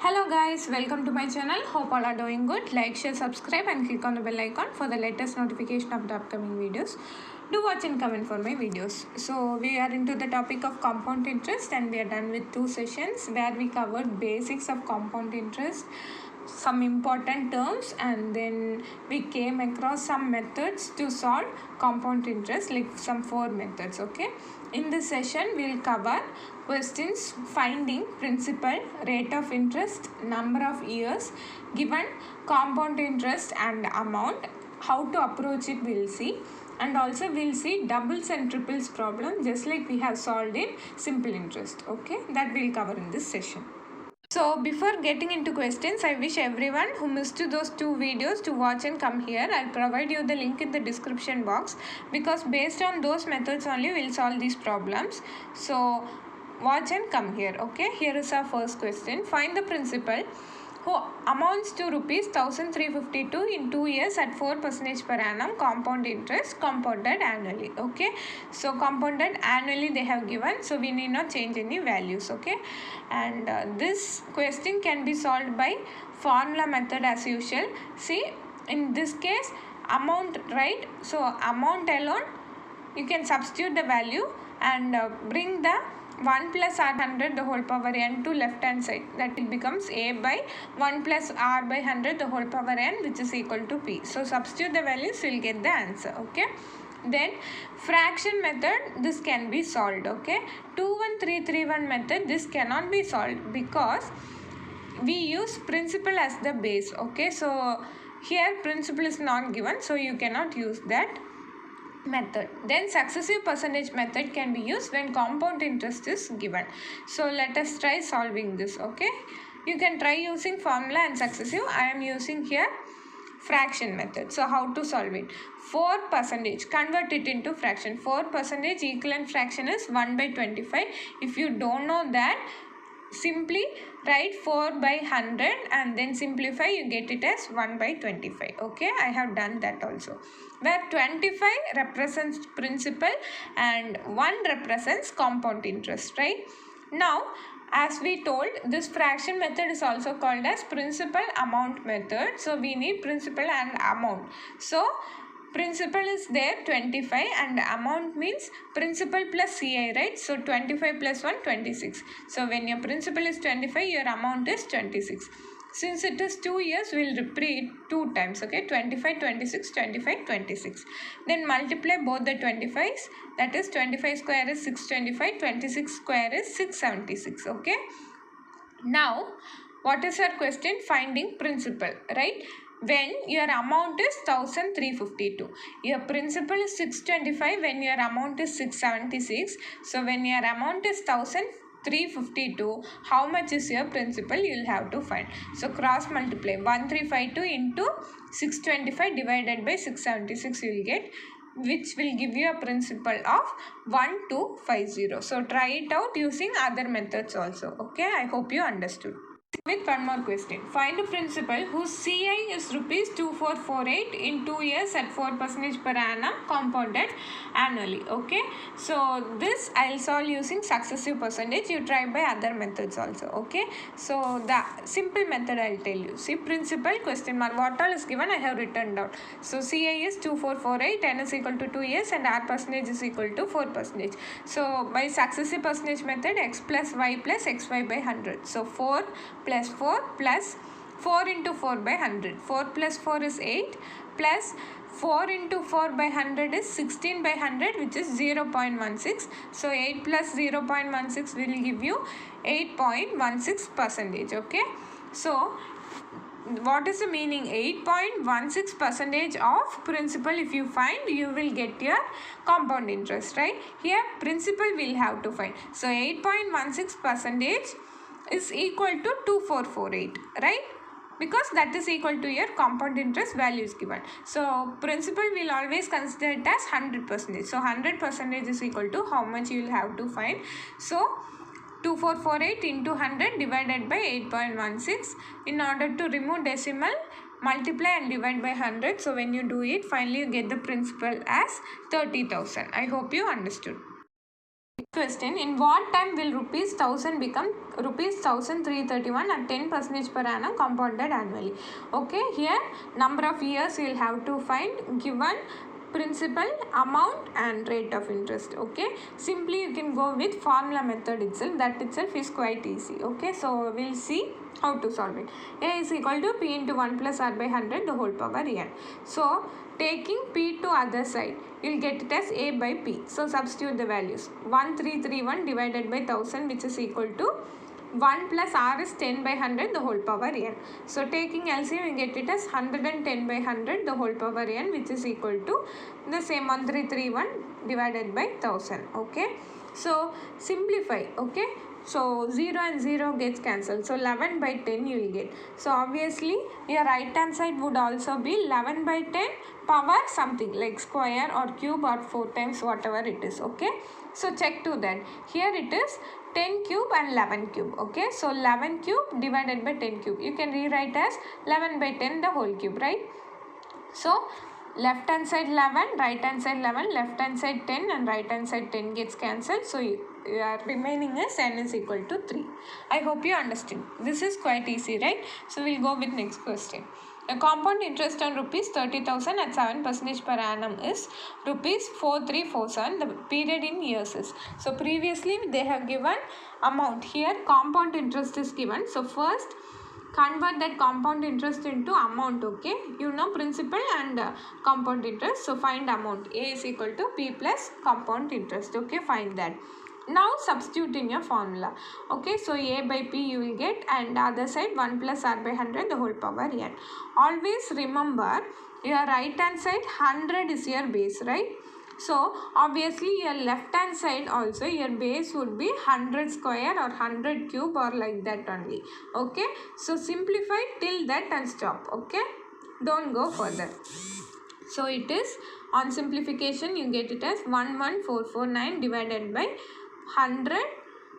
Hello guys, welcome to my channel. Hope all are doing good. Like, share, subscribe and click on the bell icon for the latest notification of the upcoming videos. Do watch and comment for my videos. So we are into the topic of compound interest and we are done with 2 sessions where we covered basics of compound interest, some important terms, and then we came across some methods to solve compound interest, like some 4 methods. Okay, in this session we'll cover questions finding principal, rate of interest, number of years, given compound interest and amount, how to approach it we'll see, and also we'll see doubles and triples problem just like we have solved in simple interest. Okay, that we'll cover in this session. So before getting into questions, I wish everyone who missed those 2 videos to watch and come here. I'll provide you the link in the description box because based on those methods only we'll solve these problems. So watch and come here. Okay, here is our first question. Find the principal who amounts to rupees 1352 in 2 years at 4% per annum compound interest compounded annually. Okay, so compounded annually they have given, so we need not change any values. Okay, and this question can be solved by formula method as usual. See, in this case amount, right? So amount alone you can substitute the value and bring the 1 plus r100 the whole power n to left hand side, that it becomes a by 1 plus r by 100 the whole power n, which is equal to p. So substitute the values, you'll get the answer. Okay, then fraction method, this can be solved. Okay, 21331 method, this cannot be solved because we use principal as the base. Okay, so here principal is not given, so you cannot use that method. Then successive percentage method can be used when compound interest is given. So let us try solving this. Okay, you can try using formula and successive. I am using here fraction method. So how to solve it? 4%, convert it into fraction. 4% equivalent fraction is 1 by 25. If you don't know that, simply write 4 by 100 and then simplify, you get it as 1 by 25. Okay, I have done that also, where 25 represents principal and 1 represents compound interest, right? Now, as we told, this fraction method is also called as principal amount method. So we need principal and amount. So principal is there 25 and amount means principal plus CI, right? So 25 plus 1, 26. So when your principal is 25, your amount is 26. Since it is 2 years, we will repeat 2 times. Okay, 25, 26, 25, 26. Then multiply both the 25s. That is 25 square is 625, 26 square is 676. Okay. Now, what is our question? Finding principal, right? When your amount is 1352, your principal is 625, when your amount is 676. So when your amount is 1352, how much is your principal? You'll have to find. So cross multiply 1352 into 625 divided by 676 you will get, which will give you a principal of 1250. So try it out using other methods also. Okay, I hope you understood. With one more question. Find a principal whose CI is rupees 2448 in 2 years at 4% per annum compounded annually. Okay, so this I'll solve using successive percentage. You try by other methods also. Okay, so the simple method I'll tell you. See, principal question mark, what all is given I have written down. So CI is 2448, n is equal to 2 years and r percentage is equal to 4%. So by successive percentage method, x plus y plus xy by 100. So 4 plus 4 plus 4 into 4 by 100. 4 plus 4 is 8 plus 4 into 4 by 100 is 16 by 100, which is 0.16. So 8 plus 0.16 will give you 8.16%. Okay, so what is the meaning? 8.16% of principal if you find, you will get your compound interest, right? Here principal we'll have to find. So 8.16% is equal to 2448, right? Because that is equal to your compound interest value is given. So principal will always consider it as 100%. So 100% is equal to how much you will have to find. So 2448 into 100 divided by 8.16. In order to remove decimal, multiply and divide by 100. So when you do it, finally you get the principal as 30,000. I hope you understood. Question: in what time will rupees 1000 become rupees 1331 at 10% per annum compounded annually? Okay, here number of years you will have to find given principal, amount and rate of interest. Okay, simply you can go with formula method itself. That itself is quite easy. Okay, so we'll see how to solve it. A is equal to P into 1 plus R by 100 the whole power n. So taking P to other side, you will get it as A by P. So substitute the values. 1331 divided by 1000, which is equal to 1 plus R is 10 by 100 the whole power n. So taking LCM, you get it as 110 by 100 the whole power n, which is equal to the same 1331 divided by 1000. Okay, so simplify. Okay, so 0 and 0 gets cancelled. So 11 by 10 you will get. So obviously your right hand side would also be 11 by 10 power something like square or cube or 4 times whatever it is. Okay, so check to that. Here it is 10 cube and 11 cube. Okay, so 11 cube divided by 10 cube. You can rewrite as 11 by 10 the whole cube, right? So left hand side 11, right hand side 11, left hand side 10 and right hand side 10 gets cancelled. So your remaining is n is equal to 3. I hope you understood. This is quite easy, right? So we'll go with next question. A compound interest on rupees 30,000 at 7% per annum is rupees 4347. The period in years is. So previously they have given amount. Here compound interest is given. So first convert that compound interest into amount. Okay, you know principal and compound interest. So find amount. A is equal to P plus compound interest. Okay, find that. Now substitute in your formula. Okay, so A by P you will get, and other side 1 plus R by 100 the whole power n. Always remember your right hand side 100 is your base, right? So obviously your left hand side also your base would be 100 square or 100 cube or like that only. Okay, so simplify till that and stop. Okay, don't go further. So it is on simplification you get it as 11449 divided by 100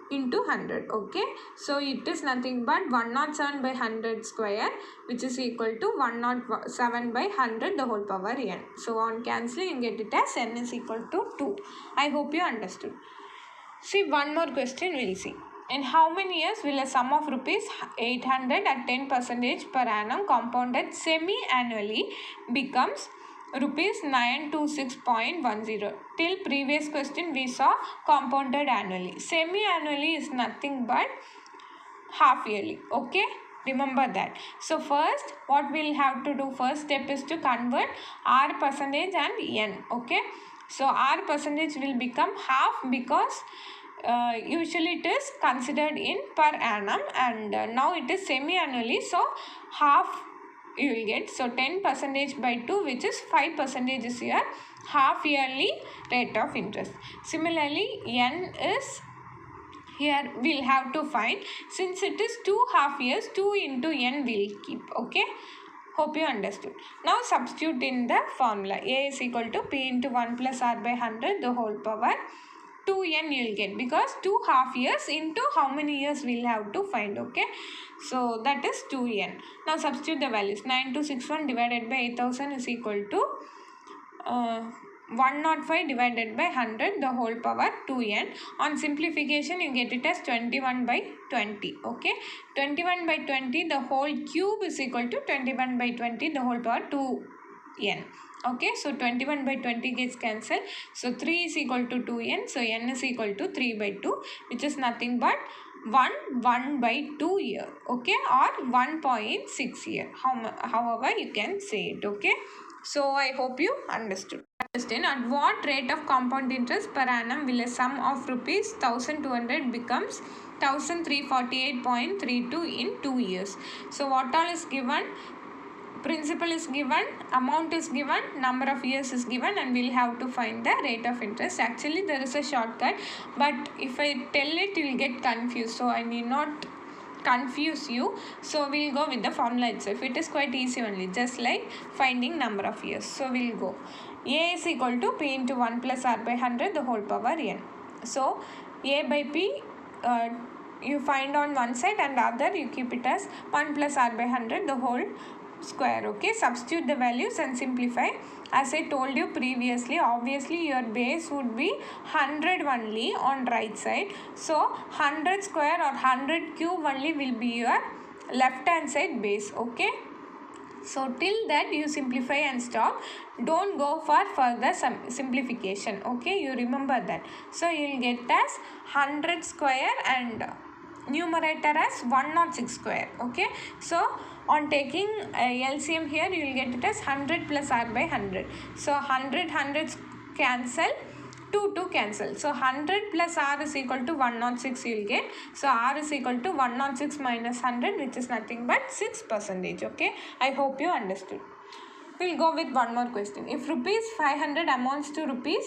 into 100. Okay, so it is nothing but 107 by 100 square, which is equal to 107 by 100 the whole power n. So on cancelling you get it as n is equal to 2. I hope you understood. See, one more question we'll see. In how many years will a sum of rupees 800 at 10% per annum compounded semi-annually becomes rupees 926.10? Till previous question we saw compounded annually. Semi-annually is nothing but half yearly. Okay, remember that. So first what we'll have to do, first step is to convert R percentage and n. Okay, so R percentage will become half because usually it is considered in per annum, and now it is semi-annually, so half you will get. So 10% by 2, which is 5% is your half yearly rate of interest. Similarly n is here we'll have to find, since it is 2 half years, 2 into n will keep. Okay, hope you understood. Now substitute in the formula. A is equal to P into 1 plus R by 100 the whole power 2n you will get, because 2 half years into how many years we'll have to find. Okay, so that is 2n. Now substitute the values. 9261 divided by 8000 is equal to 105 divided by 100 the whole power 2n. On simplification you get it as 21 by 20. Okay, 21 by 20 the whole cube is equal to 21 by 20 the whole power 2n. Okay, so 21 by 20 gets cancelled. So 3 is equal to 2n. So n is equal to 3 by 2, which is nothing but 1 by 2 year. Okay, or 1.6 year. However you can say it. Okay, so I hope you understood. Question: at what rate of compound interest per annum will a sum of rupees 1200 becomes 1348.32 in 2 years? So what all is given? Principal is given, amount is given, number of years is given, and we'll have to find the rate of interest. Actually there is a shortcut, but if I tell it you will get confused, so I need not confuse you. So we'll go with the formula itself. It is quite easy only, just like finding number of years. So we'll go. A is equal to P into 1 plus R by 100 the whole power n. So A by P you find on one side, and other you keep it as 1 plus R by 100 the whole square. Okay, substitute the values and simplify. As I told you previously, obviously your base would be 100 only on right side. So 100 square or 100 cube only will be your left hand side base. Okay, so till that you simplify and stop. Don't go for further simplification. Okay, you remember that. So you will get as 100 square and numerator as 106 square. Okay, so on taking LCM here, you will get it as 100 plus r by 100. So 100 cancel, 2 cancel. So 100 plus r is equal to 106 you will get. So r is equal to 106 minus 100, which is nothing but 6%. Okay, I hope you understood. We'll go with one more question. If rupees 500 amounts to rupees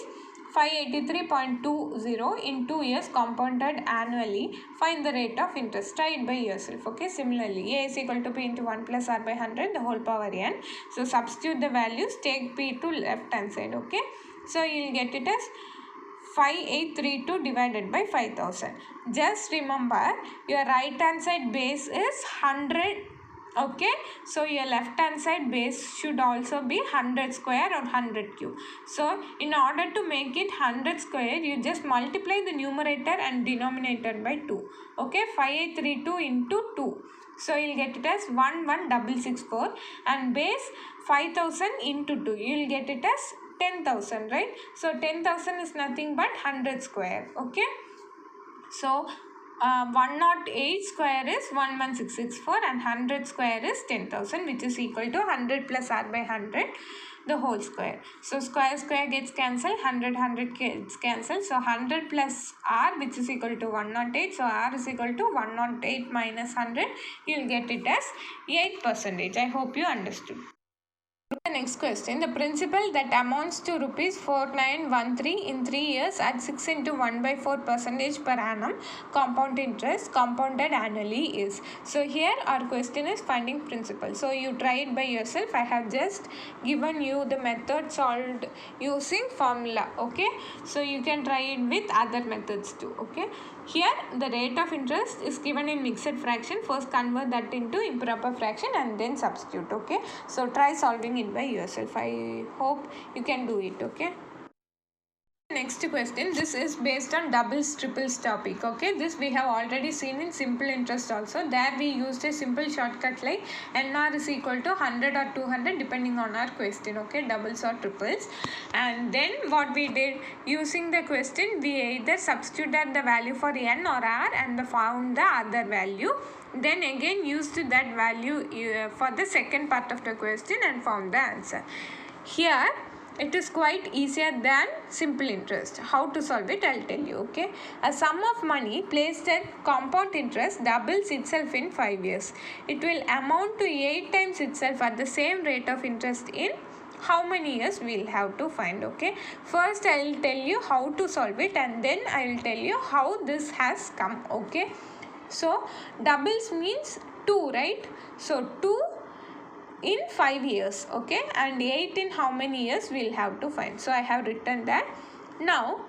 583.20 in 2 years compounded annually, find the rate of interest. Try it by yourself. Okay, similarly, a is equal to p into 1 plus r by 100 the whole power n. So substitute the values, take p to left hand side. Okay, so you'll get it as 5832 divided by 5000. Just remember your right hand side base is 100. Okay, so your left hand side base should also be 100 square or 100 cube. So in order to make it 100 square, you just multiply the numerator and denominator by 2. Okay, 5832 into 2. So you'll get it as 11664 and base 5000 into 2. You'll get it as 10,000, right? So 10,000 is nothing but 100 square. Okay, so 108 square is 11664 and 100 square is 10,000, which is equal to 100 plus r by 100 the whole square. So square gets cancelled, 100 gets cancelled. So 100 plus r, which is equal to 108. So r is equal to 108 minus 100. You will get it as 8%. I hope you understood. The next question, the principal that amounts to rupees 4913 in 3 years at 6 into 1 by 4% per annum compound interest compounded annually is. So here our question is finding principal. So you try it by yourself. I have just given you the method solved using formula. Okay, so you can try it with other methods too. Okay, here the rate of interest is given in mixed fraction. First convert that into improper fraction and then substitute. Okay, so try solving it by yourself. I hope you can do it. Okay, next question, this is based on doubles triples topic. Okay, this we have already seen in simple interest also. There we used a simple shortcut like NR is equal to 100 or 200 depending on our question. Okay, doubles or triples. And then what we did, using the question, we either substituted the value for n or r and found the other value, then again used that value for the second part of the question and found the answer. Here it is quite easier than simple interest. How to solve it, I'll tell you. Okay, a sum of money placed at compound interest doubles itself in 5 years. It will amount to 8 times itself at the same rate of interest in how many years we'll have to find. Okay, first I'll tell you how to solve it and then I'll tell you how this has come. Okay, so doubles means 2, right? So 2 in 5 years. Okay, and 8 in how many years we'll have to find. So I have written that. Now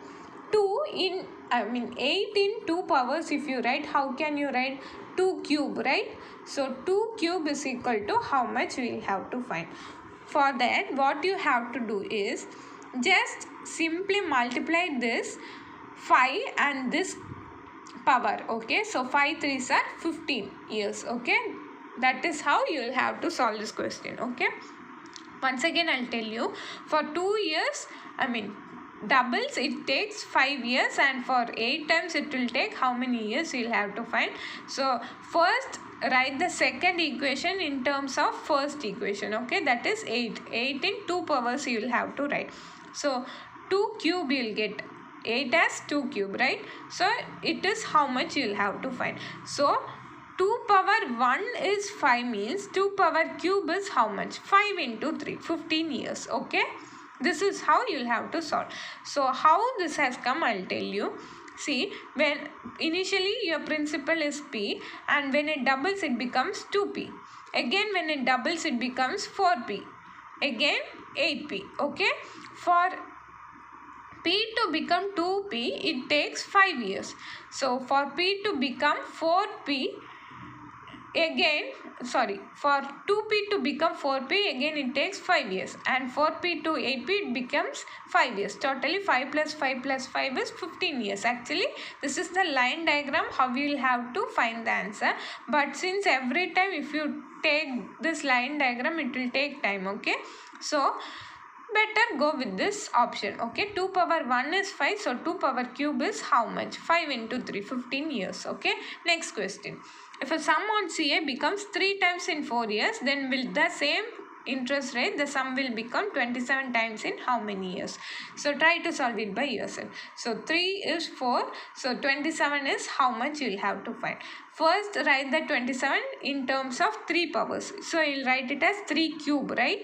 8 in 2 powers, if you write, how can you write 2 cube, right? So 2 cube is equal to how much we'll have to find. For that, what you have to do is just simply multiply this 5 and this power. Okay, so 5 3s are 15 years. Okay, that is how you will have to solve this question. Okay, once again I'll tell you, for 2 years, doubles it takes 5 years and for 8 times it will take how many years you'll have to find. So first write the second equation in terms of first equation. Okay, that is 8 in 2 powers you will have to write. So 2 cube you'll get 8 as 2 cube, right? So it is how much you'll have to find. So 2 power 1 is 5 means 2 power cube is how much? 5 into 3, 15 years. Okay, this is how you'll have to solve. So how this has come, I'll tell you. See, when initially your principal is P and when it doubles it becomes 2P. Again when it doubles it becomes 4P. Again 8P. Okay, for P to become 2P it takes 5 years. So for P to become 4P again, sorry, for 2p to become 4p, again it takes 5 years, and 4p to 8p it becomes 5 years. Totally 5 plus 5 plus 5 is 15 years. Actually, this is the line diagram how we will have to find the answer. But since every time if you take this line diagram, it will take time, okay? So better go with this option, okay? 2 power 1 is 5, so 2 power cube is how much? 5 into 3, 15 years, okay? Next question. If a sum on CA becomes 3 times in 4 years, then will the same interest rate, the sum will become 27 times in how many years? So try to solve it by yourself. So 3 is 4, so 27 is how much you will have to find. First write the 27 in terms of 3 powers. So you will write it as 3 cube, right?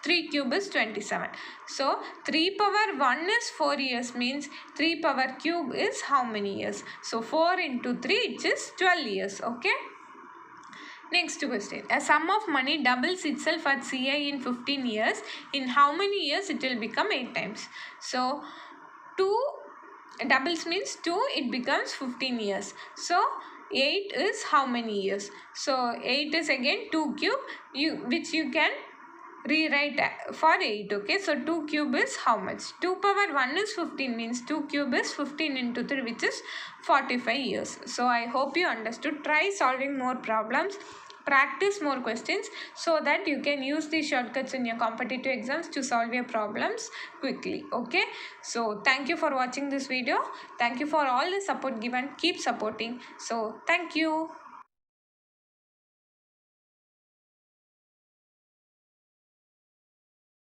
3 cube is 27. So 3 power 1 is 4 years, means 3 power cube is how many years? So 4 into 3, which is 12 years, okay? Next question. A sum of money doubles itself at CA in 15 years. In how many years it will become 8 times? So 2 doubles means 2, it becomes 15 years. So 8 is how many years? So 8 is again 2 cube, which you can rewrite for 8, okay? So 2 cube is how much? 2 power 1 is 15, means 2 cube is 15 into 3, which is 45 years. So I hope you understood. Try solving more problems, practice more questions, so that you can use these shortcuts in your competitive exams to solve your problems quickly, okay? So thank you for watching this video. Thank you for all the support given. Keep supporting. So thank you.